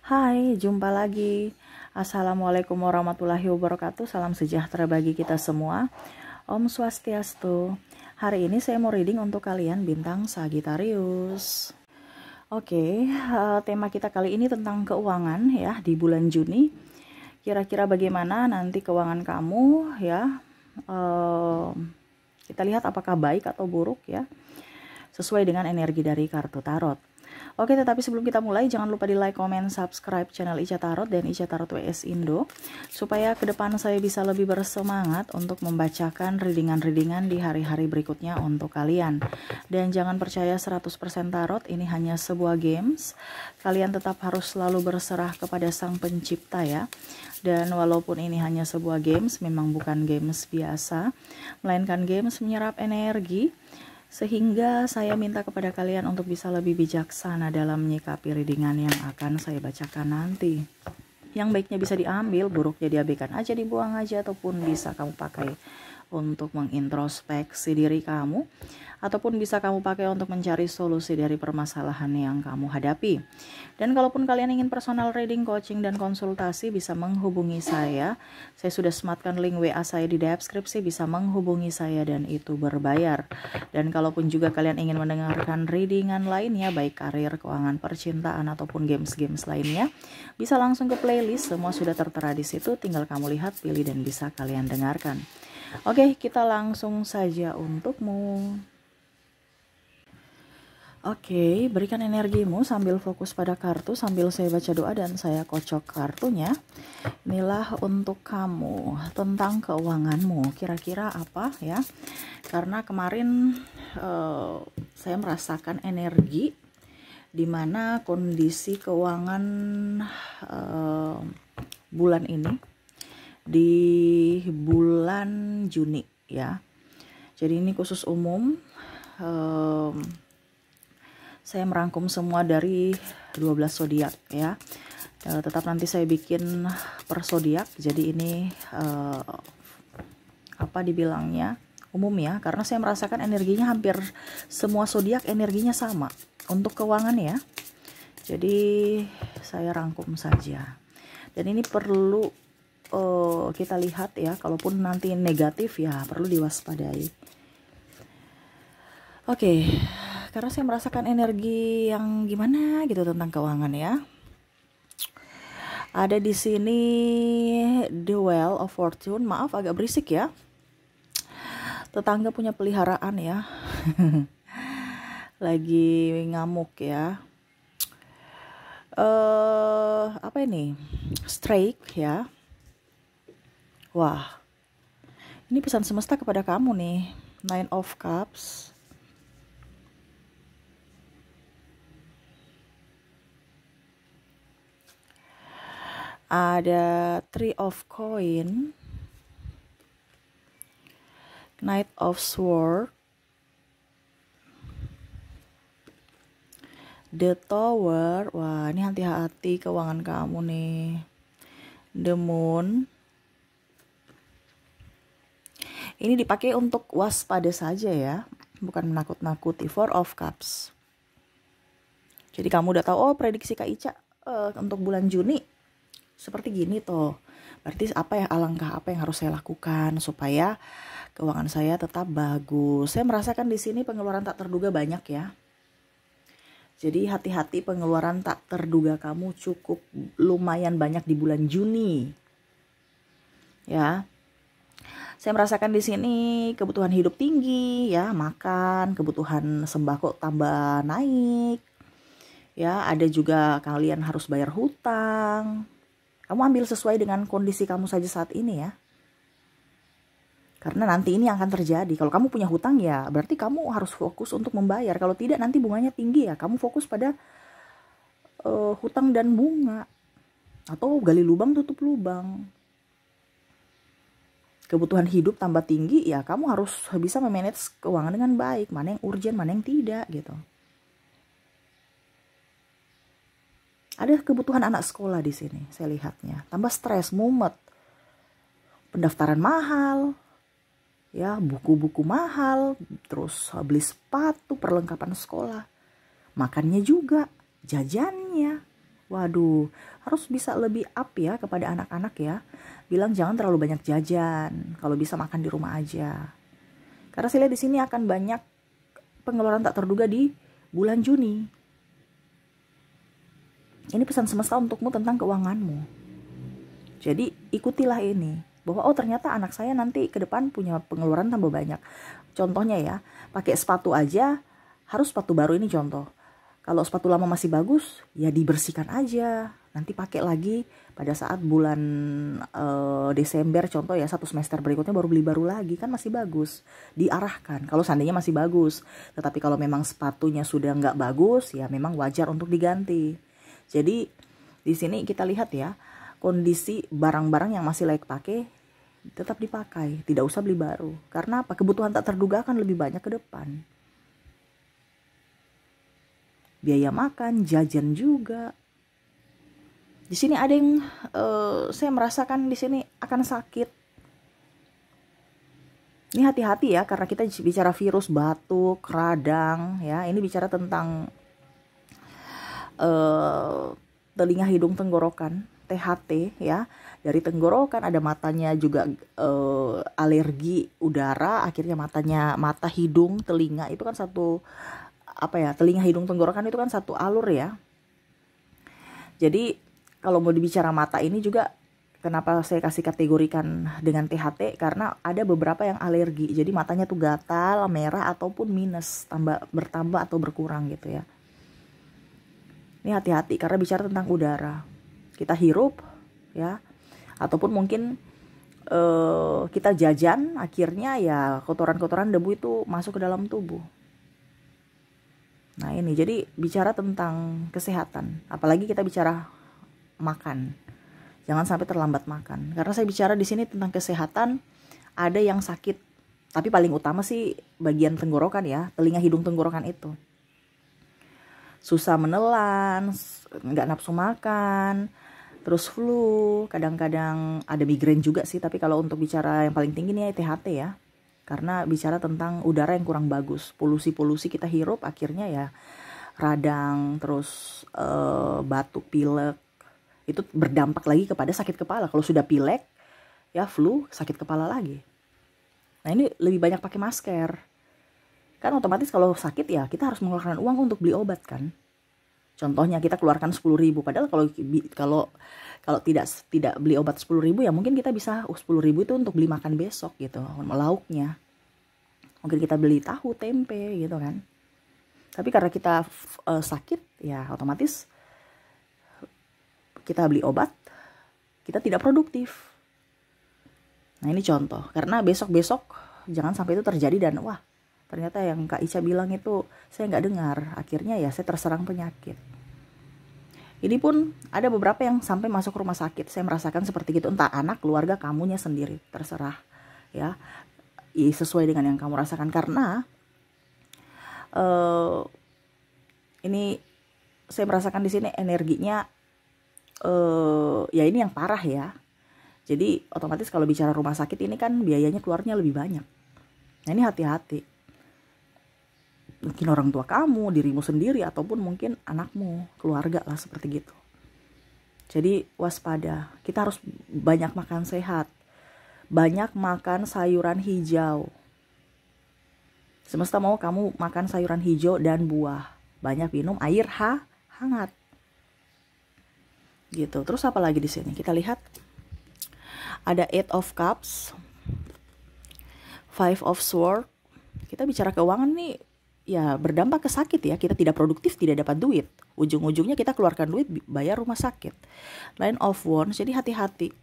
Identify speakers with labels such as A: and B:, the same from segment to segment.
A: Hai, jumpa lagi. Assalamualaikum warahmatullahi wabarakatuh. Salam sejahtera bagi kita semua. Om Swastiastu. Hari ini saya mau reading untuk kalian bintang Sagittarius. Oke, tema kita kali ini tentang keuangan ya di bulan Juni. Kira-kira bagaimana nanti keuangan kamu ya? Kita lihat apakah baik atau buruk ya, sesuai dengan energi dari kartu tarot. Oke, tetapi sebelum kita mulai, jangan lupa di like, comment, subscribe channel Ica Tarot dan Ica Tarot WS Indo, supaya ke depan saya bisa lebih bersemangat untuk membacakan readingan-readingan di hari-hari berikutnya untuk kalian. Dan jangan percaya 100% tarot, ini hanya sebuah games. Kalian tetap harus selalu berserah kepada Sang Pencipta ya. Dan walaupun ini hanya sebuah games, memang bukan games biasa, melainkan games menyerap energi. Sehingga saya minta kepada kalian untuk bisa lebih bijaksana dalam menyikapi readingan yang akan saya bacakan nanti. Yang baiknya bisa diambil, buruknya diabaikan aja, dibuang aja, ataupun bisa kamu pakai untuk mengintrospeksi diri kamu, ataupun bisa kamu pakai untuk mencari solusi dari permasalahan yang kamu hadapi. Dan kalaupun kalian ingin personal reading, coaching, dan konsultasi, bisa menghubungi saya. Saya sudah sematkan link WA saya di deskripsi, bisa menghubungi saya dan itu berbayar. Dan kalaupun juga kalian ingin mendengarkan readingan lainnya, baik karir, keuangan, percintaan, ataupun games-games lainnya, bisa langsung ke playlist, semua sudah tertera di situ, tinggal kamu lihat, pilih, dan bisa kalian dengarkan. Oke, kita langsung saja untukmu. Oke, berikan energimu sambil fokus pada kartu, sambil saya baca doa dan saya kocok kartunya. Inilah untuk kamu, tentang keuanganmu, kira-kira apa ya? Karena kemarin saya merasakan energi di mana kondisi keuangan bulan ini di bulan Juni ya. Jadi ini khusus umum. Saya merangkum semua dari 12 zodiak ya. Tetap nanti saya bikin per zodiak. Jadi ini apa dibilangnya, umum ya, karena saya merasakan energinya hampir semua zodiak energinya sama untuk keuangan ya. Jadi saya rangkum saja. Dan ini perlu kita lihat ya, kalaupun nanti negatif ya perlu diwaspadai. Oke, karena saya merasakan energi yang gimana gitu tentang keuangan ya. Ada di sini The Wheel of Fortune, maaf agak berisik ya. Tetangga punya peliharaan ya. Lagi ngamuk ya. Apa ini? Strike ya. Wah, ini pesan semesta kepada kamu nih. Nine of Cups. Ada Three of Coin. Knight of Sword. The Tower. Wah, ini hati-hati keuangan kamu nih. The Moon. Ini dipakai untuk waspada saja ya, bukan menakut-nakuti. Four of Cups. Jadi kamu udah tahu, oh prediksi Kak Ica untuk bulan Juni seperti gini toh. Berarti alangkah apa yang harus saya lakukan supaya keuangan saya tetap bagus. Saya merasakan di sini pengeluaran tak terduga banyak ya. Jadi hati-hati pengeluaran tak terduga kamu cukup lumayan banyak di bulan Juni. Ya. Saya merasakan di sini kebutuhan hidup tinggi ya, makan, kebutuhan sembako tambah naik. Ya, ada juga kalian harus bayar hutang. Kamu ambil sesuai dengan kondisi kamu saja saat ini ya. Karena nanti ini akan terjadi. Kalau kamu punya hutang ya berarti kamu harus fokus untuk membayar. Kalau tidak nanti bunganya tinggi ya. Kamu fokus pada hutang dan bunga. Atau gali lubang tutup lubang. Kebutuhan hidup tambah tinggi ya kamu harus bisa memanage keuangan dengan baik. Mana yang urgent, mana yang tidak gitu. Ada kebutuhan anak sekolah di sini saya lihatnya. Tambah stres, mumet. Pendaftaran mahal. Ya, buku-buku mahal, terus beli sepatu, perlengkapan sekolah. Makannya juga, jajannya. Waduh, harus bisa lebih up ya kepada anak-anak ya. Bilang jangan terlalu banyak jajan, kalau bisa makan di rumah aja. Karena saya lihat di sini akan banyak pengeluaran tak terduga di bulan Juni. Ini pesan semesta untukmu tentang keuanganmu. Jadi ikutilah ini, bahwa oh ternyata anak saya nanti ke depan punya pengeluaran tambah banyak. Contohnya ya, pakai sepatu aja harus sepatu baru, ini contoh. Kalau sepatu lama masih bagus, ya dibersihkan aja. Nanti pakai lagi pada saat bulan Desember contoh ya, 1 semester berikutnya baru beli baru lagi, kan masih bagus. Diarahkan kalau seandainya masih bagus. Tetapi kalau memang sepatunya sudah nggak bagus, ya memang wajar untuk diganti. Jadi di sini kita lihat ya, kondisi barang-barang yang masih layak pakai tetap dipakai, tidak usah beli baru. Karena apa? Kebutuhan tak terduga akan lebih banyak ke depan. Biaya makan, jajan juga. Di sini ada yang saya merasakan di sini akan sakit. Ini hati-hati ya, karena kita bicara virus, batuk, radang ya. Ini bicara tentang telinga, hidung, tenggorokan, THT ya. Dari tenggorokan ada matanya juga alergi udara, akhirnya mata, hidung, telinga itu kan satu telinga, hidung, tenggorokan itu kan satu alur ya. Jadi kalau mau dibicara mata ini juga, kenapa saya kasih kategorikan dengan THT, karena ada beberapa yang alergi. Jadi matanya tuh gatal, merah ataupun minus, bertambah atau berkurang gitu ya. Ini hati-hati karena bicara tentang udara. Kita hirup ya, ataupun mungkin kita jajan, akhirnya ya kotoran-kotoran debu itu masuk ke dalam tubuh. Nah ini jadi bicara tentang kesehatan, apalagi kita bicara makan, jangan sampai terlambat makan. Karena saya bicara di sini tentang kesehatan, ada yang sakit, tapi paling utama sih bagian tenggorokan ya, telinga, hidung, tenggorokan itu. Susah menelan, nggak nafsu makan, terus flu, kadang-kadang ada migrain juga sih. Tapi kalau untuk bicara yang paling tinggi nih THT ya, karena bicara tentang udara yang kurang bagus, polusi kita hirup, akhirnya ya radang, terus batuk, pilek, itu berdampak lagi kepada sakit kepala. Kalau sudah pilek ya flu, sakit kepala lagi. Nah ini lebih banyak pakai masker, kan otomatis kalau sakit ya kita harus mengeluarkan uang untuk beli obat kan. Contohnya kita keluarkan 10.000, padahal kalau tidak beli obat 10.000 ya mungkin kita bisa 10.000 itu untuk beli makan besok gitu, lauknya. Mungkin kita beli tahu, tempe gitu kan. Tapi karena kita sakit ya otomatis kita beli obat, kita tidak produktif. Nah ini contoh, karena besok-besok jangan sampai itu terjadi dan wah ternyata yang Kak Ica bilang itu saya nggak dengar, akhirnya ya saya terserang penyakit. Ini pun ada beberapa yang sampai masuk rumah sakit, saya merasakan seperti itu, entah anak, keluarga, kamunya sendiri, terserah ya, sesuai dengan yang kamu rasakan. Karena ini saya merasakan di sini energinya ya ini yang parah ya. Jadi otomatis kalau bicara rumah sakit ini kan biayanya keluarnya lebih banyak. Nah ini hati-hati. Mungkin orang tua kamu, dirimu sendiri, ataupun mungkin anakmu, keluarga lah seperti gitu. Jadi waspada, kita harus banyak makan sehat, banyak makan sayuran hijau. Semesta mau kamu makan sayuran hijau dan buah, banyak minum air hangat. Gitu. Terus apa lagi di sini? Kita lihat ada 8 of Cups, 5 of Swords. Kita bicara keuangan nih, ya berdampak ke sakit ya. Kita tidak produktif, tidak dapat duit, ujung-ujungnya kita keluarkan duit bayar rumah sakit. Line of Wands, jadi hati-hati.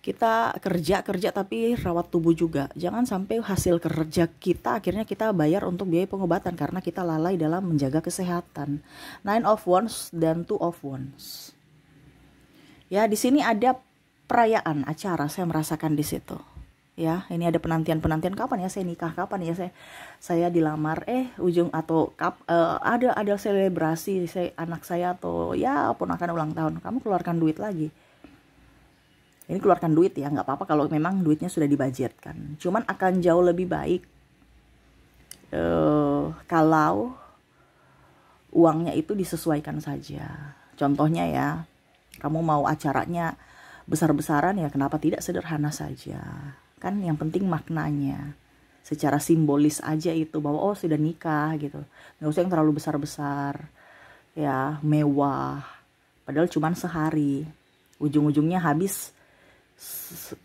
A: Kita kerja tapi rawat tubuh juga. Jangan sampai hasil kerja kita akhirnya kita bayar untuk biaya pengobatan karena kita lalai dalam menjaga kesehatan. 9 of Wands dan 2 of Wands. Ya di sini ada perayaan acara, saya merasakan di situ. Ya, ini ada penantian kapan ya saya nikah, kapan ya saya dilamar, ujung atau ada selebrasi anak saya atau ya ponakan ulang tahun, kamu keluarkan duit lagi. Ini keluarkan duit ya, nggak apa-apa kalau memang duitnya sudah dibudgetkan. Cuman akan jauh lebih baik kalau uangnya itu disesuaikan saja. Contohnya ya, kamu mau acaranya besar-besaran ya, kenapa tidak sederhana saja? Kan yang penting maknanya. Secara simbolis aja itu, bahwa oh sudah nikah gitu. Nggak usah yang terlalu besar-besar, ya mewah. Padahal cuma sehari. Ujung-ujungnya habis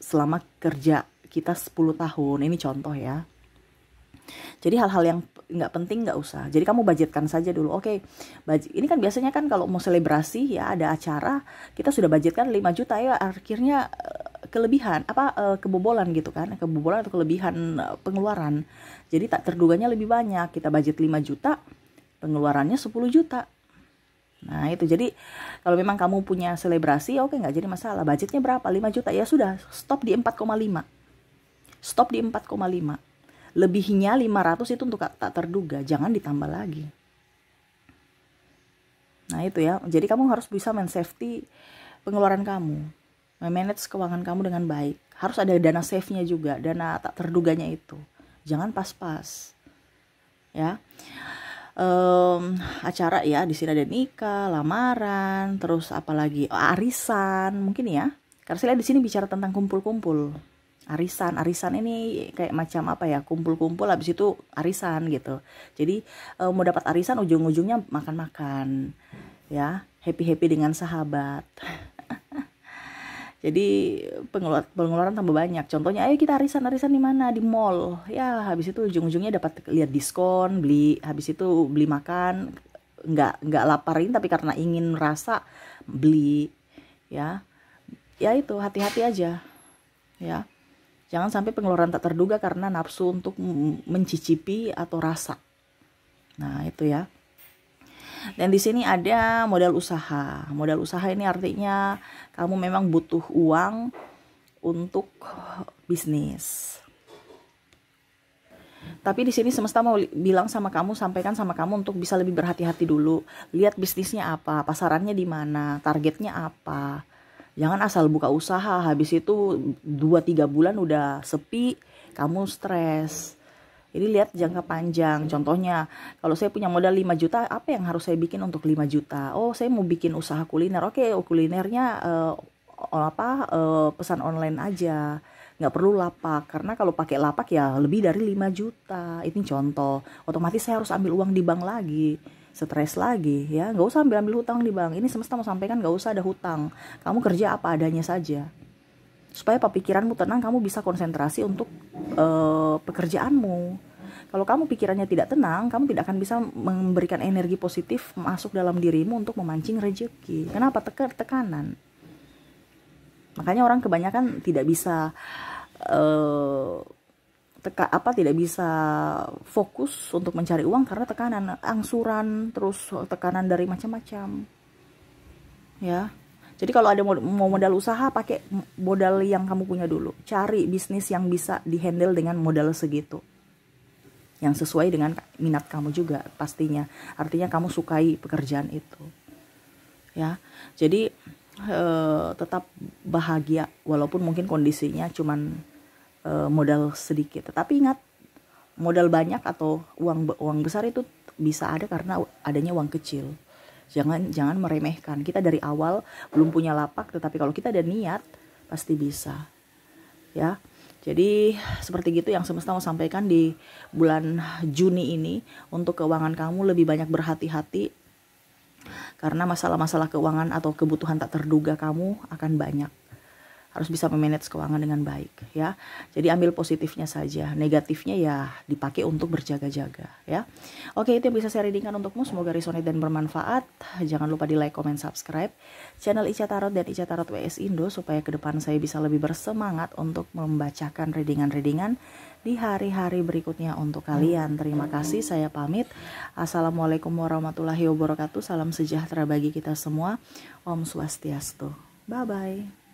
A: selama kerja kita 10 tahun. Ini contoh ya. Jadi hal-hal yang nggak penting nggak usah. Jadi kamu budgetkan saja dulu. Oke, ini kan biasanya kan kalau mau selebrasi ya ada acara, kita sudah budgetkan 5 juta ya, akhirnya kelebihan kebobolan gitu kan, kebobolan atau kelebihan pengeluaran. Jadi tak terduganya lebih banyak. Kita budget 5 juta, pengeluarannya 10 juta. Nah itu, jadi kalau memang kamu punya selebrasi, oke, nggak jadi masalah. Budgetnya berapa? 5 juta, ya sudah, stop di 4,5. Stop di 4,5. Lebihnya 500 itu untuk tak terduga, jangan ditambah lagi. Nah itu ya, jadi kamu harus bisa men-safety pengeluaran kamu, memanage keuangan kamu dengan baik. Harus ada dana save-nya juga, dana tak terduganya itu. Jangan pas-pas. Ya. Acara ya, di sini ada nikah, lamaran, terus apalagi arisan mungkin ya. Karena saya lihat di sini bicara tentang kumpul-kumpul. Arisan ini kayak macam apa ya, kumpul-kumpul habis itu arisan gitu. Jadi mau dapat arisan ujung-ujungnya makan-makan ya, happy dengan sahabat. Jadi pengeluaran tambah banyak. Contohnya, ayo kita arisan di mana? Di mall ya, habis itu ujung-ujungnya dapat lihat diskon, beli, habis itu beli makan, nggak laparin tapi karena ingin rasa beli ya. Ya itu, hati-hati aja ya. Jangan sampai pengeluaran tak terduga karena nafsu untuk mencicipi atau rasa. Nah, itu ya. Dan di sini ada modal usaha. Modal usaha ini artinya kamu memang butuh uang untuk bisnis. Tapi di sini semesta mau bilang sama kamu, sampaikan sama kamu untuk bisa lebih berhati-hati dulu. Lihat bisnisnya apa, pasarannya di mana, targetnya apa. Jangan asal buka usaha, habis itu 2-3 bulan udah sepi, kamu stres. Jadi lihat jangka panjang. Contohnya, kalau saya punya modal 5 juta, apa yang harus saya bikin untuk 5 juta? Oh, saya mau bikin usaha kuliner. Oke, kulinernya pesan online aja. Nggak perlu lapak, karena kalau pakai lapak ya lebih dari 5 juta. Ini contoh. Otomatis saya harus ambil uang di bank lagi. Stres lagi ya, nggak usah ambil hutang di bank. Ini semesta mau sampaikan, nggak usah ada hutang. Kamu kerja apa adanya saja, supaya pikiranmu tenang, kamu bisa konsentrasi untuk pekerjaanmu. Kalau kamu pikirannya tidak tenang, kamu tidak akan bisa memberikan energi positif masuk dalam dirimu untuk memancing rezeki. Kenapa? Tekanan. Makanya orang kebanyakan tidak bisa tidak bisa fokus untuk mencari uang karena tekanan, angsuran, terus tekanan dari macam-macam ya. Jadi kalau ada mau modal usaha, pakai modal yang kamu punya dulu. Cari bisnis yang bisa dihandle dengan modal segitu, yang sesuai dengan minat kamu juga pastinya. Artinya kamu sukai pekerjaan itu ya. Jadi tetap bahagia walaupun mungkin kondisinya cuman modal sedikit. Tetapi ingat, modal banyak atau uang besar itu bisa ada karena adanya uang kecil. Jangan meremehkan. Kita dari awal belum punya lapak, tetapi kalau kita ada niat pasti bisa. Ya. Jadi seperti gitu yang semesta mau sampaikan di bulan Juni ini. Untuk keuangan kamu lebih banyak berhati-hati, karena masalah-masalah keuangan atau kebutuhan tak terduga kamu akan banyak. Harus bisa memanage keuangan dengan baik ya. Jadi ambil positifnya saja, negatifnya ya dipakai untuk berjaga-jaga ya. Oke, itu yang bisa saya readingkan untukmu. Semoga resonate dan bermanfaat. Jangan lupa di like, comment, subscribe channel Ica Tarot dan Ica Tarot WS Indo, supaya ke depan saya bisa lebih bersemangat untuk membacakan readingan-readingan di hari-hari berikutnya untuk kalian. Terima kasih, saya pamit. Assalamualaikum warahmatullahi wabarakatuh. Salam sejahtera bagi kita semua. Om Swastiastu. Bye bye.